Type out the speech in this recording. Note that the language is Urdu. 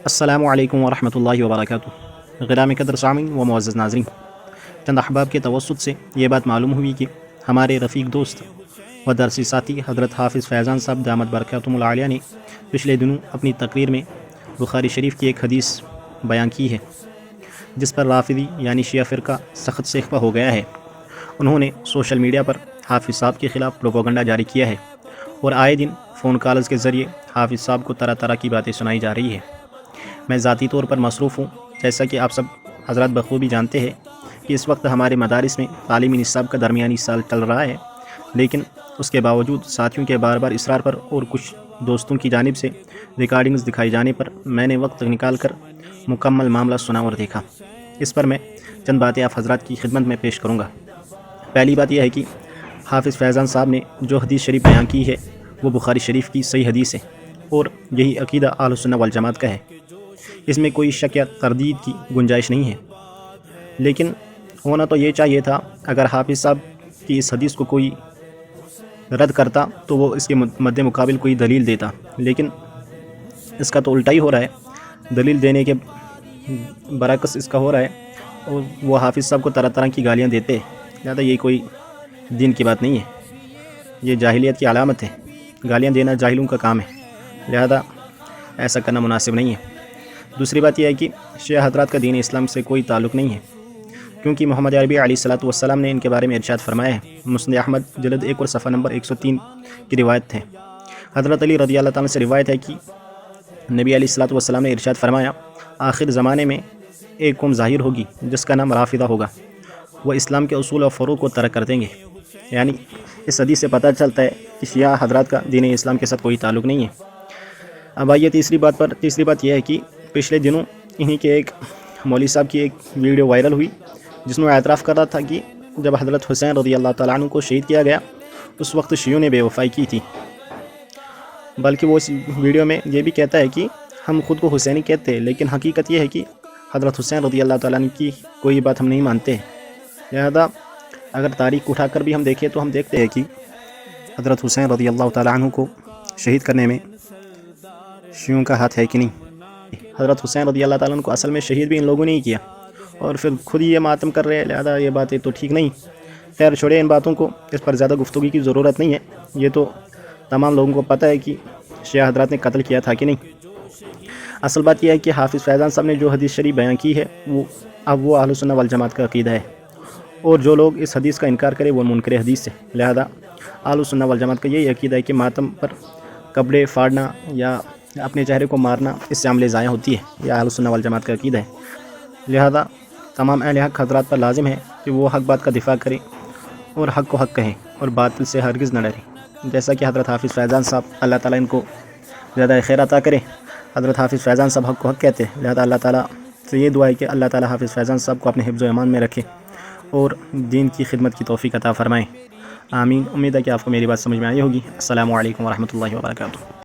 السلام علیکم ورحمۃ اللہ وبرکاتہ۔ غرام قدر سامعین و معزز ناظرین، چند احباب کے توسط سے یہ بات معلوم ہوئی کہ ہمارے رفیق دوست و درسی ساتھی حضرت حافظ فیضان صاحب دامت برکاتہم العالیہ نے پچھلے دنوں اپنی تقریر میں بخاری شریف کی ایک حدیث بیان کی ہے، جس پر رافضی یعنی شیعہ فرقہ سخت سیکھپا ہو گیا ہے۔ انہوں نے سوشل میڈیا پر حافظ صاحب کے خلاف پروپیگنڈا جاری کیا ہے اور آئے دن فون کالز کے ذریعے حافظ صاحب کو طرح طرح کی باتیں سنائی جا رہی ہے۔ میں ذاتی طور پر مصروف ہوں، جیسا کہ آپ سب حضرات بخوبی جانتے ہیں کہ اس وقت ہمارے مدارس میں تعلیمی نصاب کا درمیانی سال چل رہا ہے، لیکن اس کے باوجود ساتھیوں کے بار بار اصرار پر اور کچھ دوستوں کی جانب سے ریکارڈنگز دکھائی جانے پر میں نے وقت نکال کر مکمل معاملہ سنا اور دیکھا۔ اس پر میں چند باتیں آپ حضرات کی خدمت میں پیش کروں گا۔ پہلی بات یہ ہے کہ حافظ فیضان صاحب نے جو حدیث شریف بیان کی ہے وہ بخاری شریف کی صحیح حدیث ہے اور یہی عقیدہ اہل سنت والجماعت کا ہے۔ اس میں کوئی شک یا تردید کی گنجائش نہیں ہے، لیکن ہونا تو یہ چاہیے تھا اگر حافظ صاحب کی اس حدیث کو کوئی رد کرتا تو وہ اس کے مد مقابل کوئی دلیل دیتا، لیکن اس کا تو الٹا ہی ہو رہا ہے۔ دلیل دینے کے برعکس اس کا ہو رہا ہے اور وہ حافظ صاحب کو طرح طرح کی گالیاں دیتے ہیں۔ لہٰذا یہ کوئی دین کی بات نہیں ہے، یہ جاہلیت کی علامت ہے۔ گالیاں دینا جاہلوں کا کام ہے، لہذا ایسا کرنا مناسب نہیں ہے۔ دوسری بات یہ ہے کہ شیعہ حضرات کا دین اسلام سے کوئی تعلق نہیں ہے، کیونکہ محمد عربی علیہ الصلوۃ والسلام نے ان کے بارے میں ارشاد فرمایا ہے۔ مسند احمد جلد 1 اور صفحہ نمبر 103 کی روایت ہے۔ حضرت علی رضی اللہ تعالیٰ سے روایت ہے کہ نبی علیہ الصلوۃ والسلام نے ارشاد فرمایا، آخر زمانے میں ایک قوم ظاہر ہوگی جس کا نام رافضہ ہوگا، وہ اسلام کے اصول و فروع کو ترک کر دیں گے۔ یعنی اس حدیث سے پتہ چلتا ہے کہ شیعہ حضرات کا دین اسلام کے ساتھ کوئی تعلق نہیں ہے۔ اب آئیے تیسری بات یہ ہے کہ پچھلے دنوں انہی کے ایک مولوی صاحب کی ایک ویڈیو وائرل ہوئی، جس میں اعتراف کر رہا تھا کہ جب حضرت حسین رضی اللہ تعالیٰ عنہ کو شہید کیا گیا اس وقت شیعوں نے بے وفائی کی تھی، بلکہ وہ اس ویڈیو میں یہ بھی کہتا ہے کہ ہم خود کو حسینی کہتے ہیں، لیکن حقیقت یہ ہے کہ حضرت حسین رضی اللہ تعالیٰ عنہ کی کوئی بات ہم نہیں مانتے۔ لہذا اگر تاریخ اٹھا کر بھی ہم دیکھیں تو ہم دیکھتے ہیں کہ حضرت حسین رضی اللہ تعالیٰ عنہ کو شہید کرنے میں شیعوں کا ہاتھ ہے کہ نہیں۔ حضرت حسین رضی اللہ تعالیٰ عنہ کو اصل میں شہید بھی ان لوگوں نے ہی کیا اور پھر خود ہی یہ ماتم کر رہے ہیں، لہذا یہ باتیں تو ٹھیک نہیں۔ خیر چھوڑے ان باتوں کو، اس پر زیادہ گفتگو کی ضرورت نہیں ہے، یہ تو تمام لوگوں کو پتہ ہے کہ شیعہ حضرات نے قتل کیا تھا کہ نہیں۔ اصل بات یہ ہے کہ حافظ فیضان صاحب نے جو حدیث شریف بیان کی ہے وہ اہل سنت والجماعت کا عقیدہ ہے، اور جو لوگ اس حدیث کا انکار کرے وہ منکر حدیث ہے۔ لہذا اہل سنت والجماعت کا یہی عقیدہ ہے کہ ماتم پر کپڑے پھاڑنا یا اپنے چہرے کو مارنا اس سے عمل ضائع ہوتی ہے، یہ اہل سنت والجماعت کا عقیدہ ہے۔ لہذا تمام اہل حق حضرات پر لازم ہے کہ وہ حق بات کا دفاع کریں اور حق کو حق کہیں اور باطل سے ہرگز نہ ڈریں، جیسا کہ حضرت حافظ فیضان صاحب، اللہ تعالیٰ ان کو زیادہ خیر عطا کرے۔ حضرت حافظ فیضان صاحب حق کو حق کہتے ہیں، لہذا اللہ تعالیٰ سے یہ دعا ہے کہ اللہ تعالیٰ حافظ فیضان صاحب کو اپنے حفظ و امان میں رکھے اور دین کی خدمت کی توفیق عطا فرمائیں۔ آمین۔ امید ہے کہ آپ کو میری بات سمجھ میں آئی ہوگی۔ السلام علیکم ورحمۃ اللہ وبرکاتہ۔